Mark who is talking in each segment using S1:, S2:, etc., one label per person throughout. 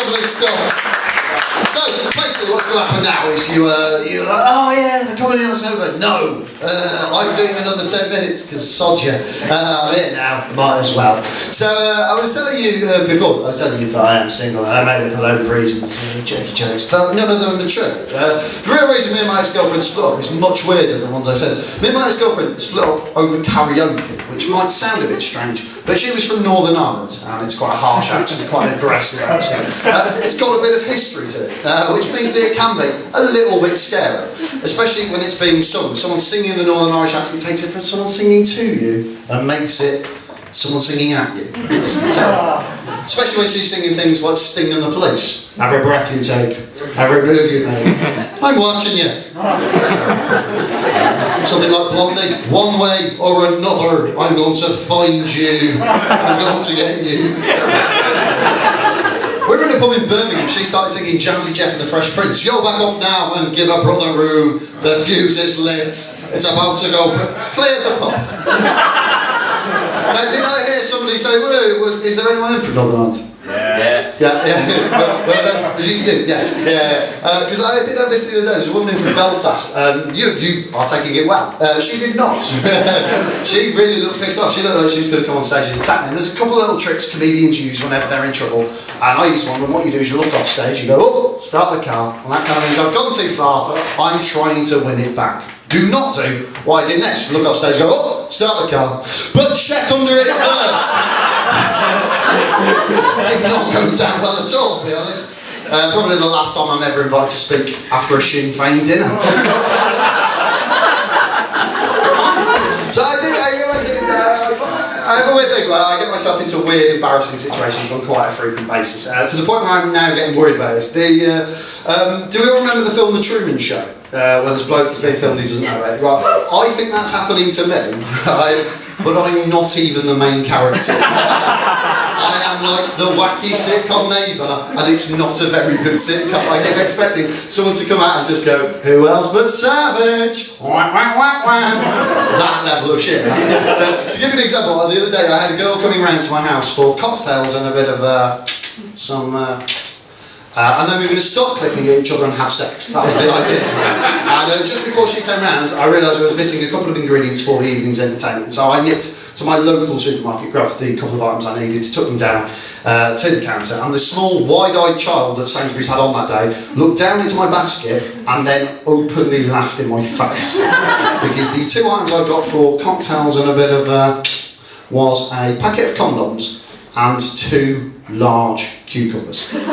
S1: Lovely stuff. So, basically what's going to happen now is you're like, oh yeah, the comedy night's over. No, I'm doing another 10 minutes, because sod you. I'm here now, might as well. So, I was telling you before, I was telling you that I am single. I made up a load of reasons, jerky jokes, but none of them are true. The real reason me and my ex-girlfriend split up is much weirder than the ones I said. Me and my ex-girlfriend split up over karaoke, which might sound a bit strange, but she was from Northern Ireland, and it's quite a harsh accent, quite an aggressive accent. It's got a bit of history to it, which means that it can be a little bit scary, especially when it's being sung. Someone singing the Northern Irish accent takes it from someone singing to you and makes it someone singing at you. It's terrifying. Especially when she's singing things like Sting and the Police. Every breath you take, every move you make, I'm watching you. Something like Blondie, one way or another, I'm going to find you. I'm going to get you. We were in a pub in Birmingham, she started singing Jazzy Jeff and the Fresh Prince. Yo, back up now and give a brother room. The fuse is lit, it's about to go. Clear the pub. Now, did I hear somebody say, is there anyone in from Northern Ireland? Yeah. Was it you? Yeah. Because I did have this the other day. There's a woman in from Belfast. You are taking it well. She did not. She really looked pissed off. She looked like she was going to come on stage and attack me. And there's a couple of little tricks comedians use whenever they're in trouble. And I use one. And what you do is you look off stage, you go, oh, start the car. And that kind of means I've gone too far. I'm trying to win it back. Do not do what I did next. Look off stage, go, oh, start the car. But check under it first. Did not go down well at all, to be honest. Probably the last time I'm ever invited to speak after a Sinn Féin dinner. So I have a weird thing where I get myself into weird, embarrassing situations on quite a frequent basis. To the point where I'm now getting worried about this. Do we all remember the film The Truman Show? Where this bloke is being filmed who doesn't know it. Right. I think that's happening to me, right? But I'm not even the main character. I am like the wacky sitcom neighbour, and it's not a very good sitcom. I keep expecting someone to come out and just go, who else but Savage? Wah, wah, wah, wah. That level of shit. Right? So, to give you an example, the other day I had a girl coming round to my house for cocktails and a bit of and then we were going to stop clicking at each other and have sex. That was the idea. And just before she came round, I realised I was missing a couple of ingredients for the evening's entertainment. So I nipped to my local supermarket, grabbed the couple of items I needed, took them down to the counter, and the small, wide-eyed child that Sainsbury's had on that day looked down into my basket and then openly laughed in my face. Because the two items I got for cocktails and a bit of was a packet of condoms and 2 large cucumbers. That's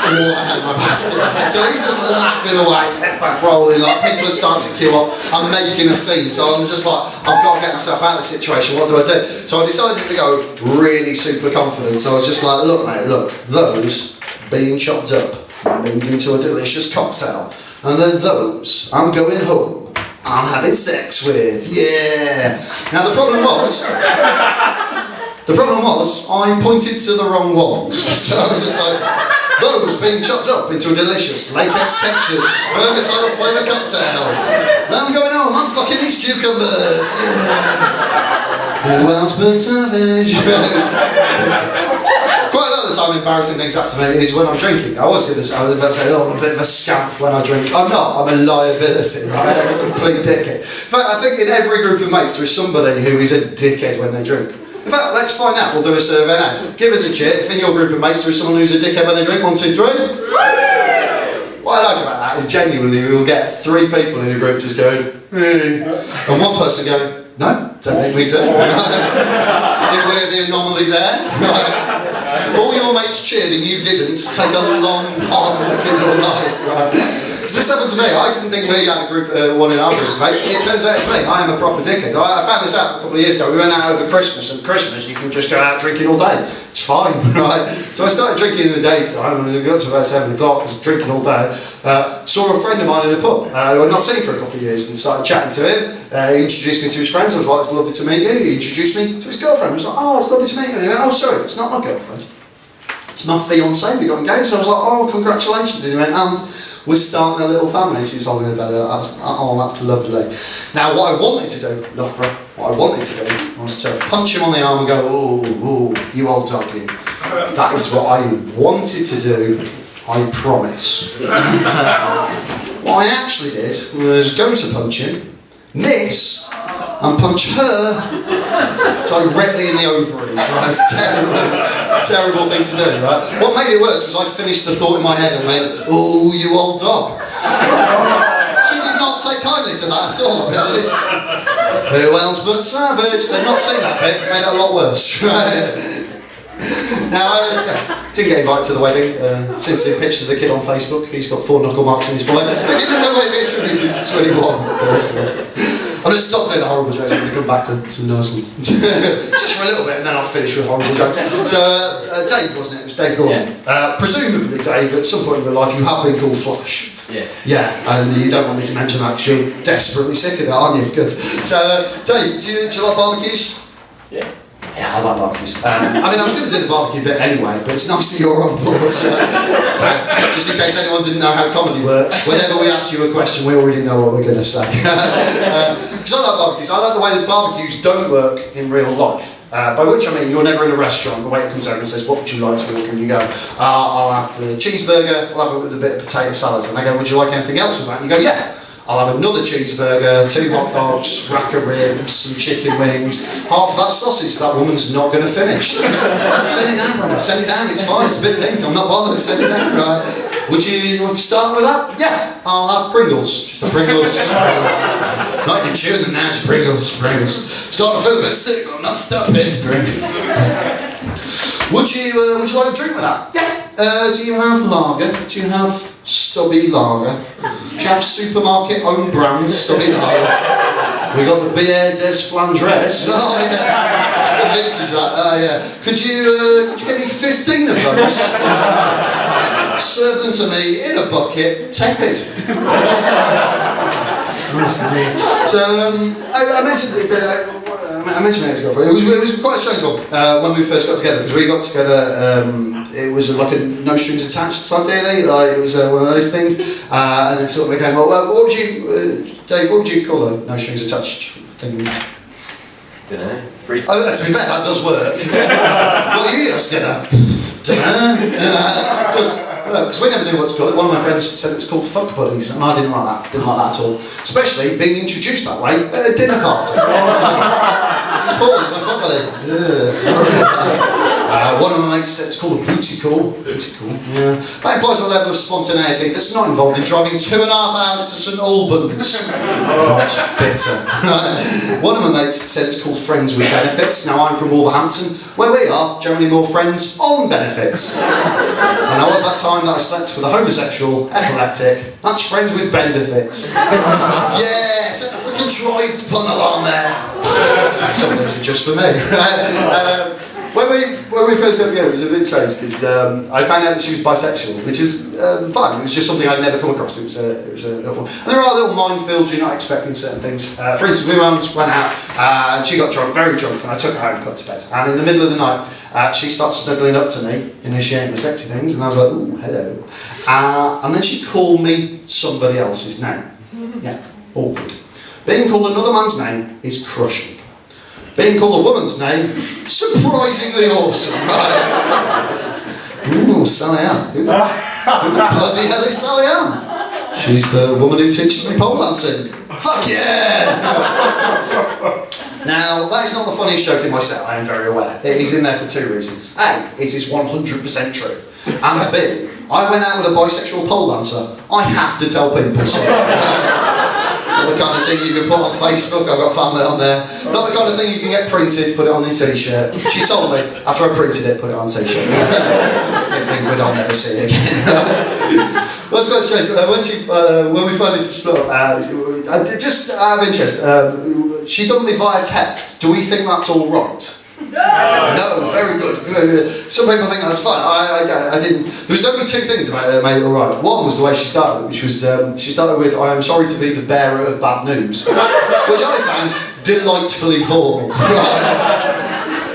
S1: all I had in my basket. So he's just laughing away, his head back rolling, like people are starting to queue up. I'm making a scene, so I'm just like, I've got to get myself out of the situation, what do I do? So I decided to go really super confident. So I was just like, look mate, look, those being chopped up lead into a delicious cocktail. And then those, I'm going home, I'm having sex with, yeah. Now the problem was, I pointed to the wrong ones. So I was just like, those being chopped up into a delicious, latex-textured, spermicidal flavour cocktail. Then I'm going home, I'm fucking these cucumbers. Yeah. Who else but Savage? Quite a lot of the time, embarrassing things happen to me is when I'm drinking. I was about to say, oh, I'm a bit of a scamp when I drink. I'm not, I'm a liability, right? I'm a complete dickhead. In fact, I think in every group of mates there is somebody who is a dickhead when they drink. In fact, let's find out. We'll do a survey now. Give us a cheer if in your group of mates there is someone who's a dickhead when they drink. 1, 2, 3. What I like about that is genuinely we'll get 3 people in a group just going, hey. And one person going, no, don't think we do. Think we're the anomaly there. If all your mates cheered and you didn't, take a long, hard look in your life. Right? Because this happened to me. I didn't think we had a group, one in our group of mates. It turns out it's me. I am a proper dickhead. I found this out a couple of years ago. We went out over Christmas, and Christmas you can just go out drinking all day. It's fine, right? So I started drinking in the daytime, and we got to about 7 o'clock, was drinking all day. Saw a friend of mine in a pub, who I'd not seen for a couple of years, and started chatting to him. He introduced me to his friends. I was like, it's lovely to meet you. He introduced me to his girlfriend. I was like, oh, it's lovely to meet you. And he went, oh, sorry, it's not my girlfriend. It's my fiancée. We got engaged. So I was like, oh, congratulations. And he went, and we're starting a little family. She was holding her belly. Oh, that's lovely. Now, what I wanted to do, Loughborough, what I wanted to do was to punch him on the arm and go, oh, you old doggy. That is what I wanted to do, I promise. What I actually did was go to punch him, miss, and punch her directly in the ovaries, right? It's a terrible thing to do, right? What made it worse was I finished the thought in my head and went, "Oh, you old dog." She did not take kindly to that at all, I'll be honest. Who else but Savage? They've not seen that bit, made it a lot worse, right? Now, I didn't get invited to the wedding. Since the picture of the kid on Facebook, he's got 4 knuckle marks in his forehead. They didn't know it be attributed to 21. I'm going to stop saying the horrible jokes and come back to nice ones. Just for a little bit, and then I'll finish with horrible jokes. So, Dave, wasn't it? It was Dave Gordon.
S2: Yeah.
S1: Presumably, Dave, at some point in your life, you have been called Flash.
S2: Yes.
S1: Yeah, and you don't want me to mention that because you're desperately sick of it, aren't you? Good. So, Dave, do you like barbecues?
S2: Yeah.
S1: Yeah, I like barbecues. I mean, I was going to do the barbecue bit anyway, but it's nice that you're on board. So, just in case anyone didn't know how comedy works, whenever we ask you a question, we already know what we're going to say. Because I like barbecues. I like the way that barbecues don't work in real life. By which I mean, you're never in a restaurant, the waiter comes over and says, "What would you like to order?" And you go, "I'll have the cheeseburger, I'll have it with a bit of potato salad." And they go, "Would you like anything else with that?" And you go, "Yeah. I'll have another cheeseburger, 2 hot dogs, rack of ribs, some chicken wings, half of that sausage that woman's not going to finish." Just send it down, brother. Send it down. It's fine. It's a bit pink. I'm not bothered. Send it down, right? Would you like to start with that? Yeah. I'll have Pringles. Just the Pringles. Not even chewing them now. Just Pringles. Pringles. Starting to feel a bit sick. I'm not stopping. Drink. Would you like a drink with that? Yeah. Do you have lager? Do you have stubby lager? Do you have supermarket own brand stubby lager? We got the Bière des Flandres. Oh yeah. What Vince is that? Yeah. Could you get me 15 of those? Serve them to me in a bucket, tepid. So I mentioned minutes ago. It was quite a strange one when we first got together, because we got together. It was like a no strings attached type deal. Like it was one of those things, and then sort of became. Well, what would you, Dave? What would you call a no strings attached thing?
S2: Don't know. Free.
S1: Oh, to be fair, that does work. What are you asking? Because we never knew what to call it. One of my friends said it was called fuck buddies, and I didn't like that. Didn't like that at all. Especially being introduced that way at a dinner party. This is Paul, my fuck buddy. One of my mates said it's called a booty call. Booty call, yeah. That implies a level of spontaneity that's not involved in driving 2.5 hours to St Albans. Not bitter. One of my mates said it's called friends with benefits. Now I'm from Wolverhampton, where we are generally more friends on benefits. And there was that time that I slept with a homosexual epileptic. That's friends with benefits. Yeah, set the freaking drive pun alarm there. Some of those are just for me. When we first got together, it was a bit strange because I found out that she was bisexual, which is fine. It was just something I'd never come across. It was a little one. And there are little minefields. You're not expecting certain things. For instance, we went out and she got drunk, very drunk, and I took her home and put her to bed. And in the middle of the night, she started snuggling up to me, initiating the sexy things, and I was like, "Ooh, hello." And then she called me somebody else's name. Yeah, awkward. Being called another man's name is crushing. Being called a woman's name, surprisingly awesome, right? Ooh, Sally Ann. Who the bloody hell is Sally Ann? She's the woman who teaches me pole dancing. Fuck yeah! Now, that is not the funniest joke in my set, I am very aware. It is in there for 2 reasons. A, it is 100% true. And B, I went out with a bisexual pole dancer. I have to tell people so. Not the kind of thing you can put on Facebook, I've got family on there. Not the kind of thing you can get printed, put it on your t-shirt. She told me, after I printed it, put it on t-shirt. 15 quid, I'll never see it again. That's quite strange. When we finally split up, just out of interest, she done me via text. Do we think that's all right? No, very good. Some people think that's fine. I didn't. There was only 2 things about it that made it alright. One was the way she started, which was she started with, "I am sorry to be the bearer of bad news," which I found delightfully formal.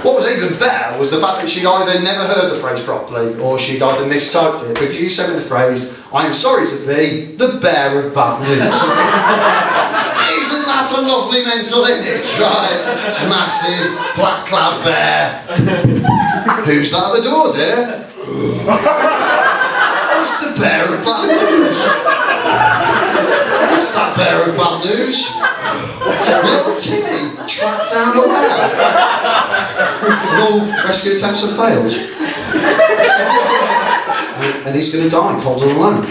S1: What was even better was the fact that she'd either never heard the phrase properly or she'd either mistyped it, because you sent me the phrase, "I am sorry to be the bearer of bad news." Isn't that a lovely mental image, right? It's a massive black clad bear. Who's that at the door, dear? Oh, it's the bearer of bad news. What's that bearer of bad news? Little Timmy trapped down a well. And all rescue attempts have failed. And he's going to die cold and alone.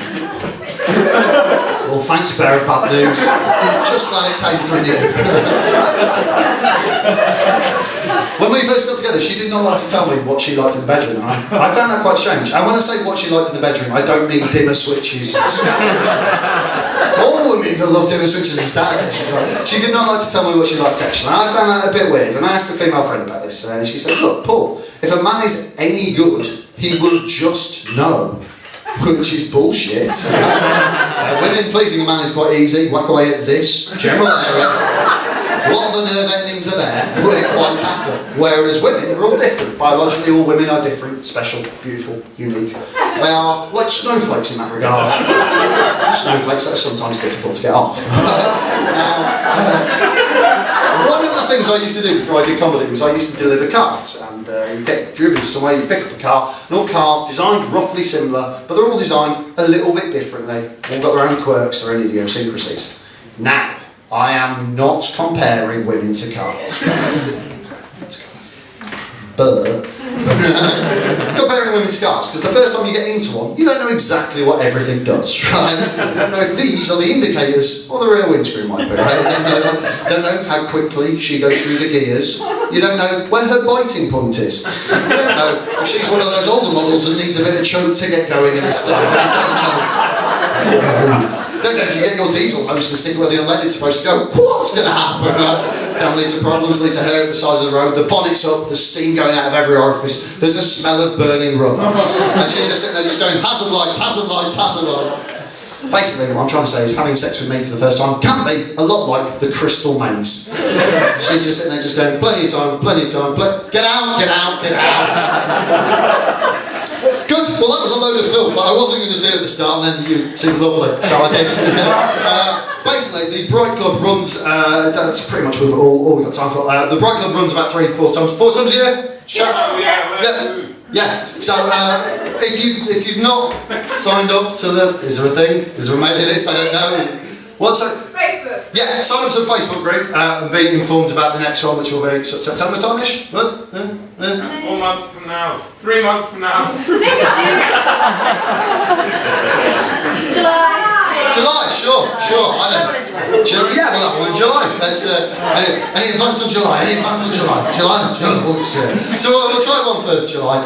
S1: Well, thanks, bearer of bad news. Just glad it came from you. When we first got together, she did not like to tell me what she liked in the bedroom. I found that quite strange. And when I say what she liked in the bedroom, I don't mean dimmer switches and scatterings. All women love dimmer switches and scatterings. Right? She did not like to tell me what she liked sexually. And I found that a bit weird. And I asked a female friend about this, and she said, "Look, Paul, if a man is any good, he will just know." Which is bullshit. Women pleasing a man is quite easy. Whack away at this general area. A lot of the nerve endings are there. We're quite tackle. Whereas women, we're all different. Biologically, all women are different, special, beautiful, unique. They are like snowflakes in that regard. Snowflakes that are sometimes difficult to get off. One of the things I used to do before I did comedy was I used to deliver cars, and you get driven to somewhere, you pick up a car, and all cars designed roughly similar, but they're all designed a little bit differently, all got their own quirks, their own idiosyncrasies. Now, I am not comparing women to cars. But comparing women to cars, because the first time you get into one, you don't know exactly what everything does, right? You don't know if these are the indicators or the rear windscreen might be, right? You don't know how quickly she goes through the gears. You don't know where her biting point is. You don't know if she's one of those older models that needs a bit of choke to get going and stuff. Don't know if you get your diesel hose to stick where the unleaded's supposed to go. What's going to happen? Can lead to problems, lead to hair at the side of the road. The bonnet's up, there's steam going out of every orifice. There's a smell of burning rubber. And she's just sitting there just going, hazard lights, hazard lights, hazard lights. Basically, what I'm trying to say is having sex with me for the first time can be a lot like the Crystal Maze. She's just sitting there just going, plenty of time, get out, get out, get out. Good, well that was a load of filth, but I wasn't going to do it at the start, and then you seemed lovely, so I did. Basically, the Bright Club runs, that's pretty much all we've got time for. The Bright Club runs about 4 times a year? Yeah, so if you've not signed up to is there a thing? Is there a mailing list? I don't know. What's that?
S3: Facebook.
S1: Yeah, sign up to the Facebook group and be informed about the next one, which will be September time-ish. What?
S3: 4 months from now. 3 months from now.
S1: July, sure. I don't know. Yeah, we'll have one in July. That's any advance on July? July. So we'll try one for July.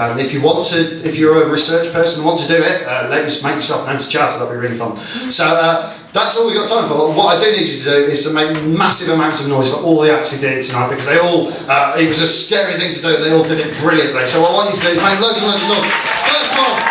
S1: And if you're a research person and want to do it, make yourself known to Chatter. That'll be really fun. So that's all we've got time for. What I do need you to do is to make massive amounts of noise for all the acts who did it tonight, because they all, it was a scary thing to do, they all did it brilliantly. So what I want you to do is make loads and loads of noise. First one,